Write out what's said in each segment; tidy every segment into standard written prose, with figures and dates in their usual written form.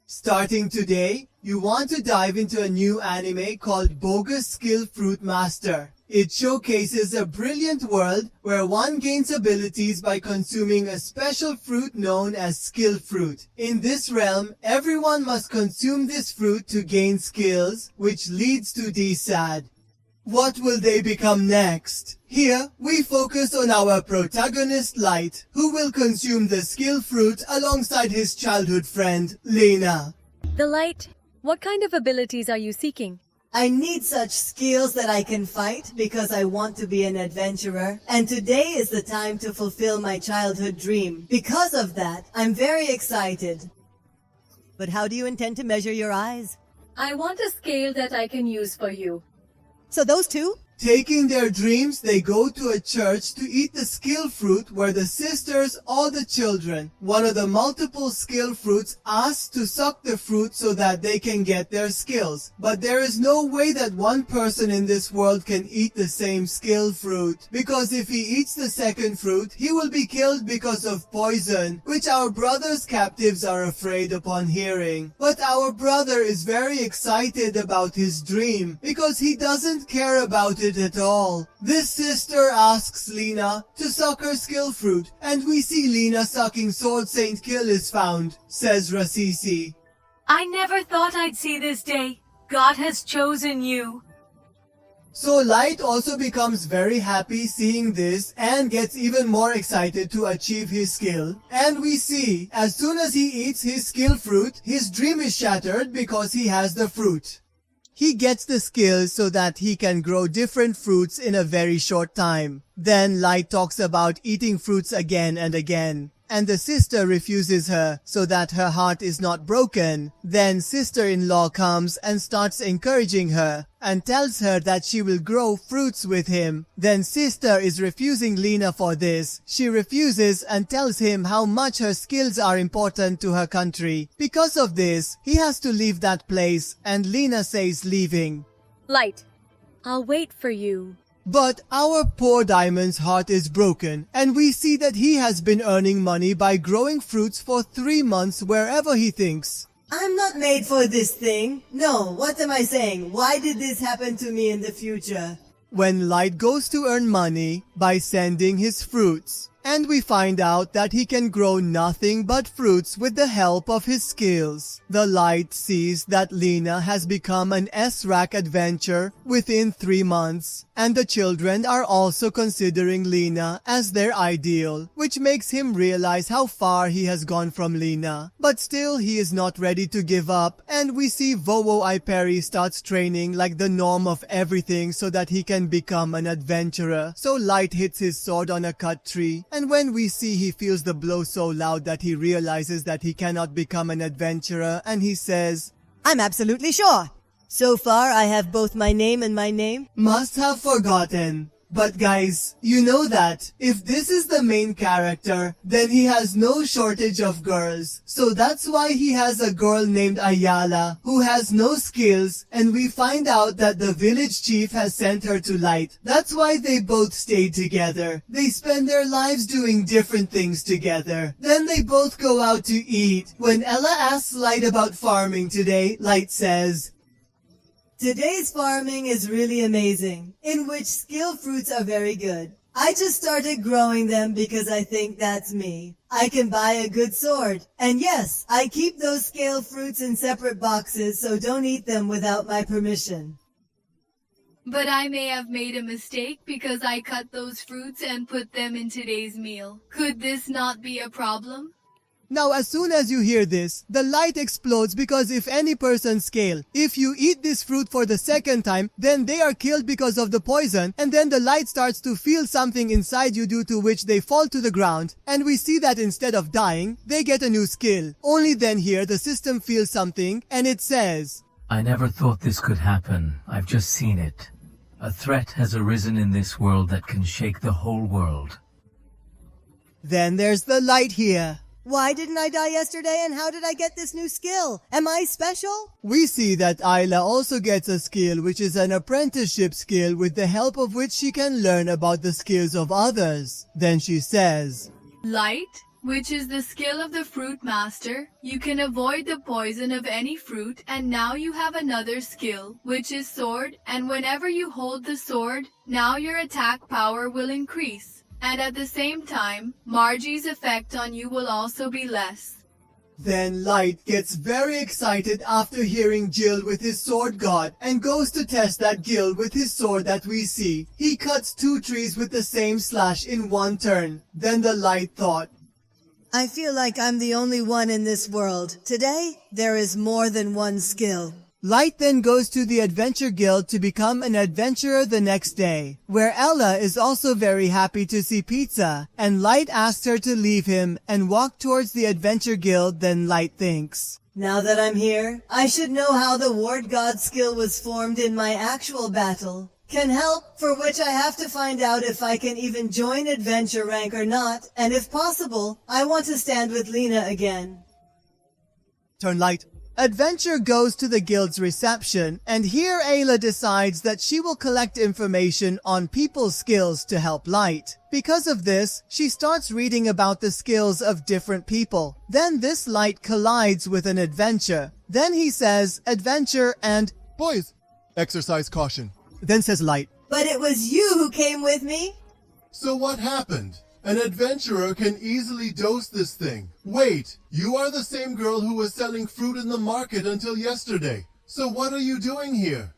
Starting today, you want to dive into a new anime called Bogus Skill Fruitmaster. It showcases a brilliant world where one gains abilities by consuming a special fruit known as skill fruit. In this realm, everyone must consume this fruit to gain skills, which leads to Desad. What will they become next? Here, we focus on our protagonist Light, who will consume the skill fruit alongside his childhood friend, Lena. The Light, what kind of abilities are you seeking? I need such skills that I can fight because I want to be an adventurer, and today is the time to fulfill my childhood dream. Because of that, I'm very excited. But how do you intend to measure your eyes? I want a scale that I can use for you. So those two? Taking their dreams, they go to a church to eat the skill fruit where the sisters or the children, one of the multiple skill fruits, asks to suck the fruit so that they can get their skills. But there is no way that one person in this world can eat the same skill fruit, because if he eats the second fruit, he will be killed because of poison, which our brother's captives are afraid upon hearing. But our brother is very excited about his dream, because he doesn't care about it at all. This sister asks Lena to suck her skill fruit, and we see Lena sucking Sword Saint Kill is found, says Rasisi. I never thought I'd see this day. God has chosen you. So Light also becomes very happy seeing this and gets even more excited to achieve his skill. And we see, as soon as he eats his skill fruit, his dream is shattered because he has the fruit. He gets the skills so that he can grow different fruits in a very short time. Then Light talks about eating fruits again and again. And the sister refuses her so that her heart is not broken. Then sister-in-law comes and starts encouraging her and tells her that she will grow fruits with him. Then sister is refusing Lena for this. She refuses and tells him how much her skills are important to her country. Because of this, he has to leave that place, and Lena says leaving. Light, I'll wait for you. But our poor Diamond's heart is broken, and we see that he has been earning money by growing fruits for 3 months wherever he thinks. I'm not made for this thing. No, what am I saying? Why did this happen to me in the future? When Light goes to earn money by sending his fruits, and we find out that he can grow nothing but fruits with the help of his skills. The Light sees that Lena has become an S-rank adventurer within 3 months, and the children are also considering Lena as their ideal, which makes him realize how far he has gone from Lena. But still, he is not ready to give up, and we see Vowo Iperi starts training like the norm of everything so that he can become an adventurer. So Light hits his sword on a cut tree, and when we see he feels the blow so loud that he realizes that he cannot become an adventurer, and he says, I'm absolutely sure. So far, I have both my name and my name. must have forgotten. But guys, you know that if this is the main character, then he has no shortage of girls. So that's why he has a girl named Ayala who has no skills, and we find out that the village chief has sent her to Light. That's why they both stayed together. They spend their lives doing different things together. Then they both go out to eat. When Ella asks Light about farming today, Light says, Today's farming is really amazing, in which skill fruits are very good. I just started growing them because I think that's me. I can buy a good sword. And yes, I keep those skill fruits in separate boxes, so don't eat them without my permission. But I may have made a mistake because I cut those fruits and put them in today's meal. Could this not be a problem? Now as soon as you hear this, the Light explodes because if any person scale, if you eat this fruit for the second time, then they are killed because of the poison, and then the Light starts to feel something inside you due to which they fall to the ground, and we see that instead of dying, they get a new skill. Only then here the system feels something, and it says, I never thought this could happen. I've just seen it. A threat has arisen in this world that can shake the whole world. Then there's the Light here. Why didn't I die yesterday, and how did I get this new skill? Am I special? We see that Ayla also gets a skill which is an apprenticeship skill with the help of which she can learn about the skills of others. Then she says, Light, which is the skill of the fruit master. You can avoid the poison of any fruit, and now you have another skill, which is sword, and whenever you hold the sword, now your attack power will increase. And at the same time, Margie's effect on you will also be less. Then Light gets very excited after hearing Jill with his sword god and goes to test that Gil with his sword that we see. He cuts 2 trees with the same slash in 1 turn. Then the Light thought, I feel like I'm the only one in this world. Today, there is more than one skill. Light then goes to the Adventure Guild to become an adventurer the next day, where Ella is also very happy to see Pizza, and Light asks her to leave him and walk towards the Adventure Guild. Then Light thinks, Now that I'm here, I should know how the Ward God skill was formed in my actual battle. Can help, for which I have to find out if I can even join adventure rank or not, and if possible, I want to stand with Lena again. Turn Light. Adventure goes to the guild's reception, and here Ayla decides that she will collect information on people's skills to help Light. Because of this, she starts reading about the skills of different people. Then this Light collides with an adventure. Then he says, Adventure and, Boys, exercise caution. Then says Light, But it was you who came with me? So what happened? An adventurer can easily dose this thing. Wait, you are the same girl who was selling fruit in the market until yesterday. So what are you doing here?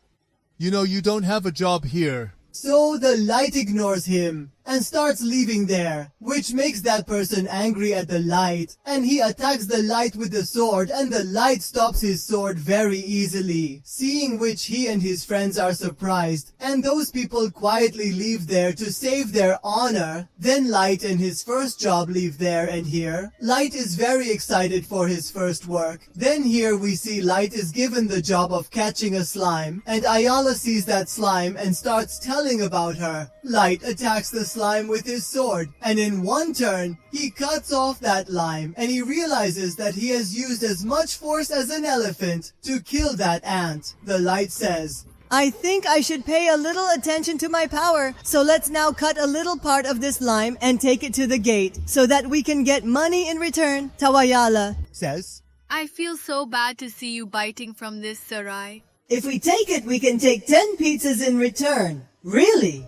You know, you don't have a job here. So the Light ignores him and starts leaving there, which makes that person angry at the Light, and he attacks the Light with the sword, and the Light stops his sword very easily, seeing which he and his friends are surprised, and those people quietly leave there to save their honor. Then Light and his first job leave there, and here, Light is very excited for his first work. Then here we see Light is given the job of catching a slime, and Ayala sees that slime and starts telling about her. Light attacks the slime with his sword, and in 1 turn, he cuts off that lime, and he realizes that he has used as much force as an elephant to kill that ant. The Light says, I think I should pay a little attention to my power, so let's now cut a little part of this lime and take it to the gate, so that we can get money in return. Tawayala says, I feel so bad to see you biting from this, Sarai. If we take it, we can take 10 pizzas in return. Really?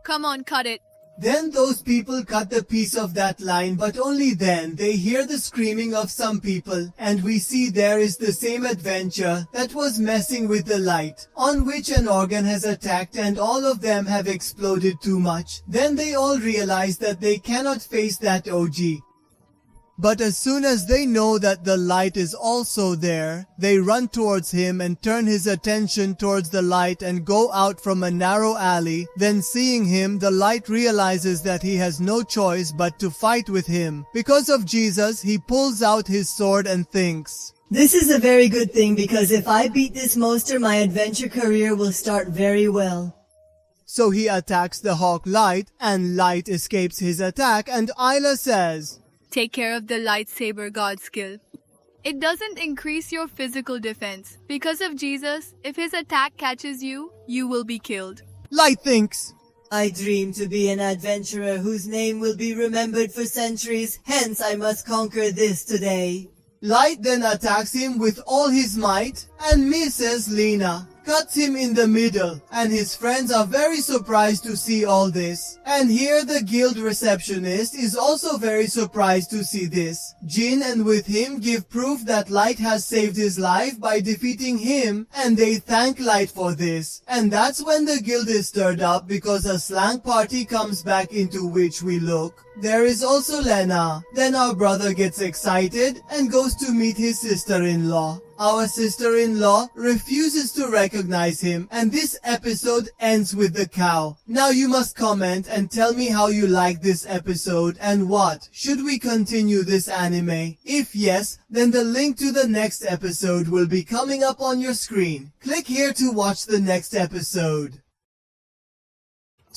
Come on, cut it. Then those people cut the piece of that line, but only then they hear the screaming of some people, and we see there is the same adventure that was messing with the Light, on which an organ has attacked and all of them have exploded too much. Then they all realize that they cannot face that OG. But as soon as they know that the Light is also there, they run towards him and turn his attention towards the Light and go out from a narrow alley. Then seeing him, the Light realizes that he has no choice but to fight with him. Because of Jesus, he pulls out his sword and thinks, This is a very good thing, because if I beat this monster, my adventure career will start very well. So he attacks the Hawk Light, and Light escapes his attack, and Ayla says, Take care of the lightsaber god skill. It doesn't increase your physical defense. Because of Jesus, if his attack catches you, you will be killed. Light thinks, I dream to be an adventurer whose name will be remembered for centuries, hence I must conquer this today. Light then attacks him with all his might and misses Lena, cuts him in the middle, and his friends are very surprised to see all this. And here the guild receptionist is also very surprised to see this. Jin and with him give proof that Light has saved his life by defeating him, and they thank Light for this. And that's when the guild is stirred up, because a slang party comes back into which we look. There is also Lena. Then our brother gets excited and goes to meet his sister-in-law. Our sister-in-law refuses to recognize him, and this episode ends with the cow. Now you must comment and tell me how you like this episode and what. Should we continue this anime? If yes, then the link to the next episode will be coming up on your screen. Click here to watch the next episode.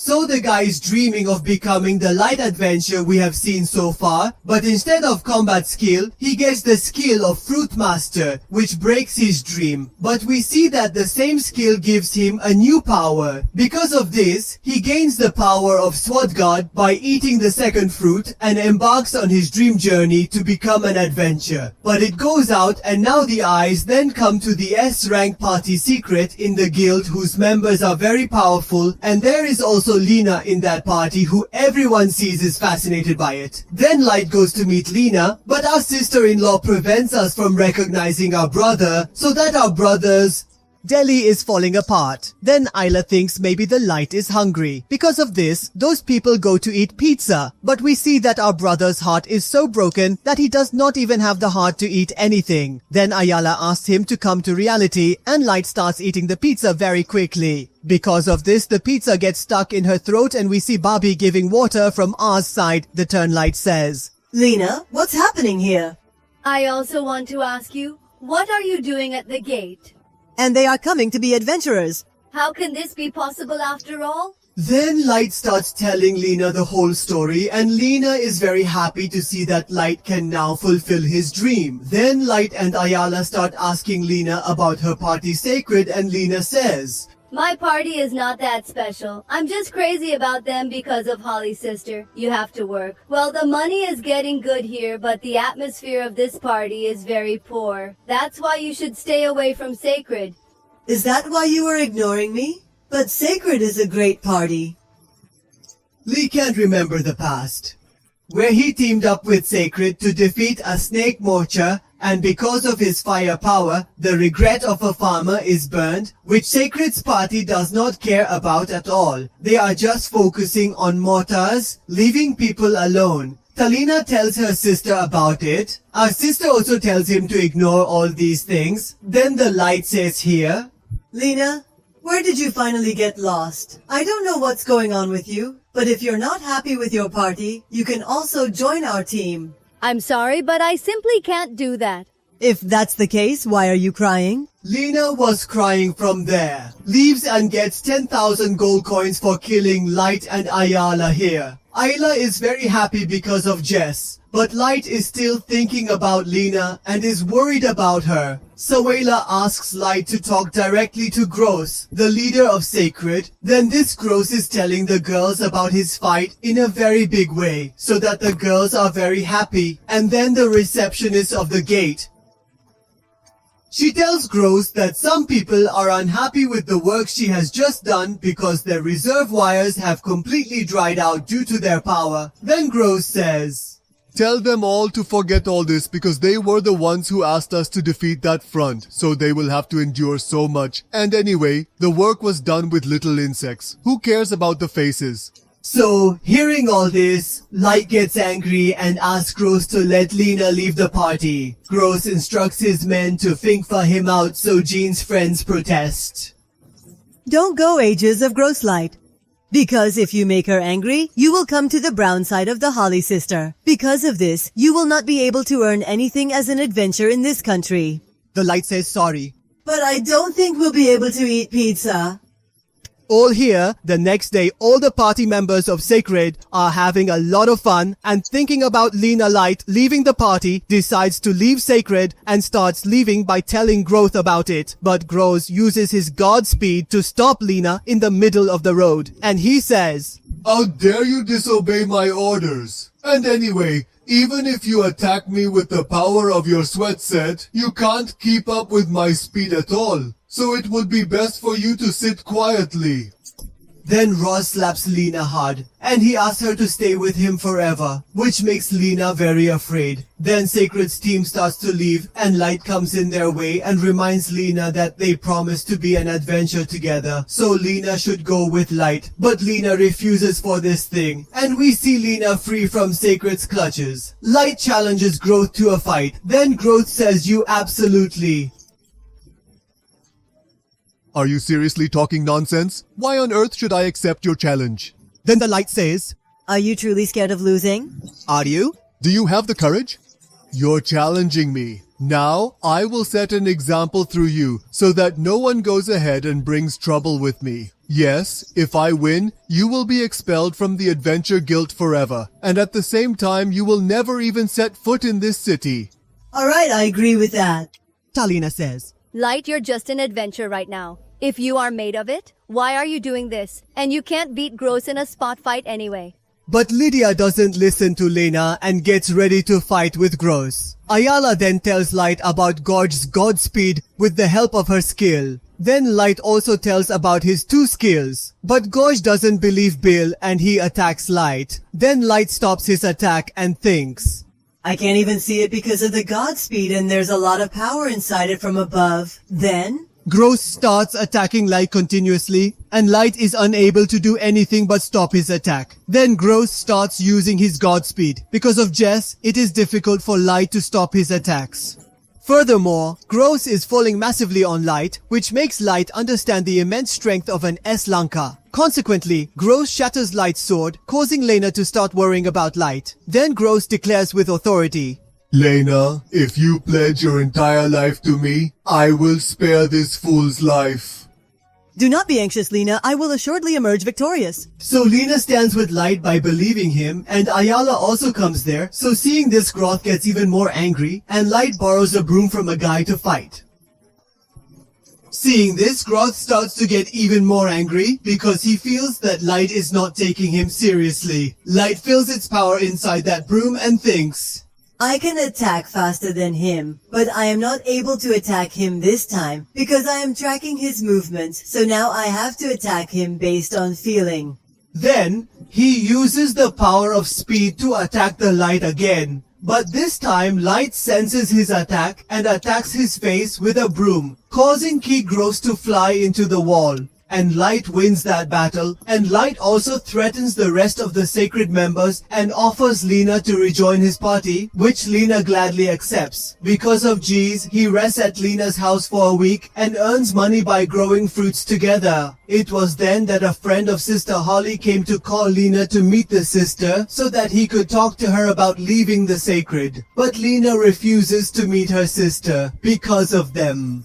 So the guy is dreaming of becoming the light adventure we have seen so far, but instead of combat skill, he gets the skill of Fruitmaster, which breaks his dream. But we see that the same skill gives him a new power. Because of this, he gains the power of Sword God by eating the second fruit and embarks on his dream journey to become an adventurer. But it goes out, and now the eyes then come to the S-rank party secret in the guild whose members are very powerful, and there is also Lena in that party who everyone sees is fascinated by it. Then Light goes to meet Lena, but our sister-in-law prevents us from recognizing our brother, so that our brothers... Delhi is falling apart. Then Isla thinks maybe the light is hungry. Because of this, those people go to eat pizza. But we see that our brother's heart is so broken that he does not even have the heart to eat anything. Then Ayala asks him to come to reality, and Light starts eating the pizza very quickly. Because of this, the pizza gets stuck in her throat, and we see Bobby giving water from our side, the turn Light says. Lena, what's happening here? I also want to ask you, what are you doing at the gate? And they are coming to be adventurers. How can this be possible after all? Then Light starts telling Lena the whole story, and Lena is very happy to see that Light can now fulfill his dream. Then Light and Ayala start asking Lena about her party sacred, and Lena says, My party is not that special. I'm just crazy about them because of Holly's sister. You have to work. Well, the money is getting good here, but the atmosphere of this party is very poor. That's why you should stay away from Sacred. Is that why you were ignoring me? But Sacred is a great party. Lee can't remember the past, where he teamed up with Sacred to defeat a snake morcha, and because of his fire power, the regret of a farmer is burned, which Sacred's party does not care about at all. They are just focusing on mortars, leaving people alone. Talina tells her sister about it. Our sister also tells him to ignore all these things. Then the Light says here, Lena, where did you finally get lost? I don't know what's going on with you, but if you're not happy with your party, you can also join our team. I'm sorry, but I simply can't do that. If that's the case, why are you crying? Lena was crying from there. Leaves and gets 10,000 gold coins for killing Light and Ayala here. Ayla is very happy because of Jess, but Light is still thinking about Lena and is worried about her. So Ayla asks Light to talk directly to Gross, the leader of Sacred. Then this Gross is telling the girls about his fight in a very big way, so that the girls are very happy. And then the receptionist of the gate, she tells Gross that some people are unhappy with the work she has just done because their reserve wires have completely dried out due to their power. Then Gross says, Tell them all to forget all this because they were the ones who asked us to defeat that front, so they will have to endure so much. And anyway, the work was done with little insects. Who cares about the faces? So, hearing all this, Light gets angry and asks Gross to let Lena leave the party. Gross instructs his men to Finkfa him out so Jean's friends protest. Don't go, Ages of Gross Light. Because if you make her angry, you will come to the brown side of the Holly sister. Because of this, you will not be able to earn anything as an adventure in this country. The Light says sorry. But I don't think we'll be able to eat pizza. All here, the next day, all the party members of Sacred are having a lot of fun and thinking about Lena Light leaving the party, decides to leave Sacred and starts leaving by telling Growth about it. But Growth uses his god speed to stop Lena in the middle of the road. And he says, How dare you disobey my orders? And anyway, even if you attack me with the power of your sweat set, you can't keep up with my speed at all. So it would be best for you to sit quietly. Then Ross slaps Lena hard, and he asks her to stay with him forever, which makes Lena very afraid. Then Sacred's team starts to leave, and Light comes in their way and reminds Lena that they promised to be an adventure together, so Lena should go with Light. But Lena refuses for this thing, and we see Lena free from Sacred's clutches. Light challenges Growth to a fight. Then Growth says, "You absolutely..." Are you seriously talking nonsense? Why on earth should I accept your challenge? Then the Light says, Are you truly scared of losing? Are you? Do you have the courage? You're challenging me. Now, I will set an example through you so that no one goes ahead and brings trouble with me. Yes, if I win, you will be expelled from the Adventure Guild forever, and at the same time you will never even set foot in this city. Alright, I agree with that. Talina says. Light, you're just an adventure right now. If you are made of it, why are you doing this? And you can't beat Gross in a spot fight anyway. But Lydia doesn't listen to Lena and gets ready to fight with Gross. Ayala then tells Light about Gorge's Godspeed with the help of her skill. Then Light also tells about his 2 skills. But Gorge doesn't believe Bill and he attacks Light. Then Light stops his attack and thinks, I can't even see it because of the Godspeed and there's a lot of power inside it from above. Then Gross starts attacking Light continuously, and Light is unable to do anything but stop his attack. Then Gross starts using his Godspeed. Because of Jess, it is difficult for Light to stop his attacks. Furthermore, Gross is falling massively on Light, which makes Light understand the immense strength of an S-Lanka. Consequently, Gross shatters Light's sword, causing Lena to start worrying about Light. Then Gross declares with authority, Lena, if you pledge your entire life to me, I will spare this fool's life. Do not be anxious, Lena. I will assuredly emerge victorious. So Lena stands with Light by believing him, and Ayala also comes there, so seeing this Groth gets even more angry, and Light borrows a broom from a guy to fight. Seeing this, Groth starts to get even more angry because he feels that Light is not taking him seriously. Light feels its power inside that broom and thinks, I can attack faster than him, but I am not able to attack him this time because I am tracking his movements, so now I have to attack him based on feeling. Then, he uses the power of speed to attack the Light again. But this time, Light senses his attack and attacks his face with a broom, causing Key Gross to fly into the wall. And Light wins that battle, and Light also threatens the rest of the sacred members and offers Lena to rejoin his party, which Lena gladly accepts. Because of G's, he rests at Lena's house for a week and earns money by growing fruits together. It was then that a friend of Sister Holly came to call Lena to meet the sister so that he could talk to her about leaving the sacred. But Lena refuses to meet her sister because of them.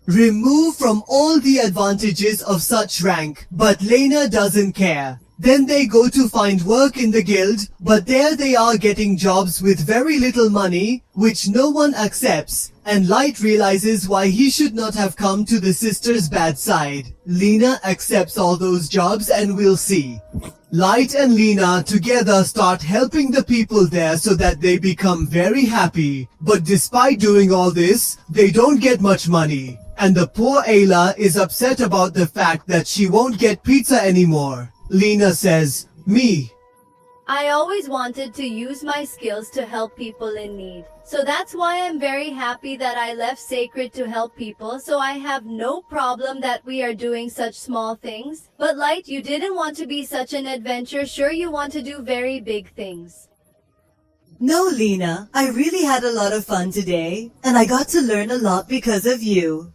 Remove from all the advantages of such rank, but Lena doesn't care. Then they go to find work in the guild, but there they are getting jobs with very little money, which no one accepts, and Light realizes why he should not have come to the sister's bad side. Lena accepts all those jobs and we'll see. Light and Lena together start helping the people there so that they become very happy. But despite doing all this, they don't get much money. And the poor Ayla is upset about the fact that she won't get pizza anymore. Lena says, Me. I always wanted to use my skills to help people in need. So that's why I'm very happy that I left Sacred to help people, so I have no problem that we are doing such small things. But Light, you didn't want to be such an adventure, sure you want to do very big things. No, Lena, I really had a lot of fun today, and I got to learn a lot because of you.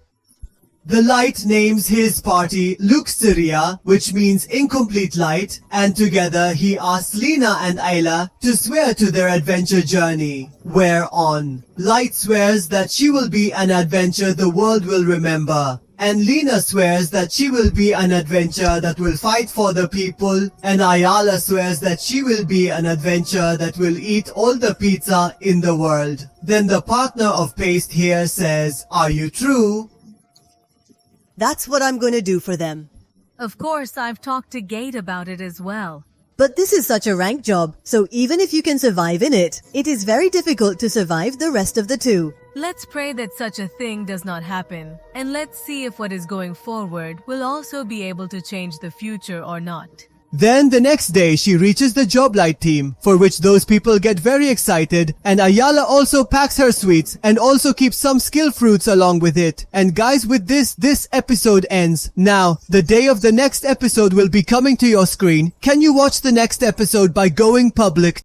The Light names his party Luxuria, which means incomplete light, and together he asks Lena and Ayla to swear to their adventure journey, whereon Light swears that she will be an adventure the world will remember, and Lena swears that she will be an adventure that will fight for the people, and Ayala swears that she will be an adventure that will eat all the pizza in the world. Then the partner of Paste here says, Are you true? That's what I'm going to do for them. Of course, I've talked to Gate about it as well. But this is such a rank job, so even if you can survive in it, it is very difficult to survive the rest of the 2. Let's pray that such a thing does not happen, and let's see if what is going forward will also be able to change the future or not. Then the next day she reaches the Job Light team, for which those people get very excited, and Ayala also packs her sweets and also keeps some skill fruits along with it. And guys, with this episode ends. Now, the day of the next episode will be coming to your screen. Can you watch the next episode by going public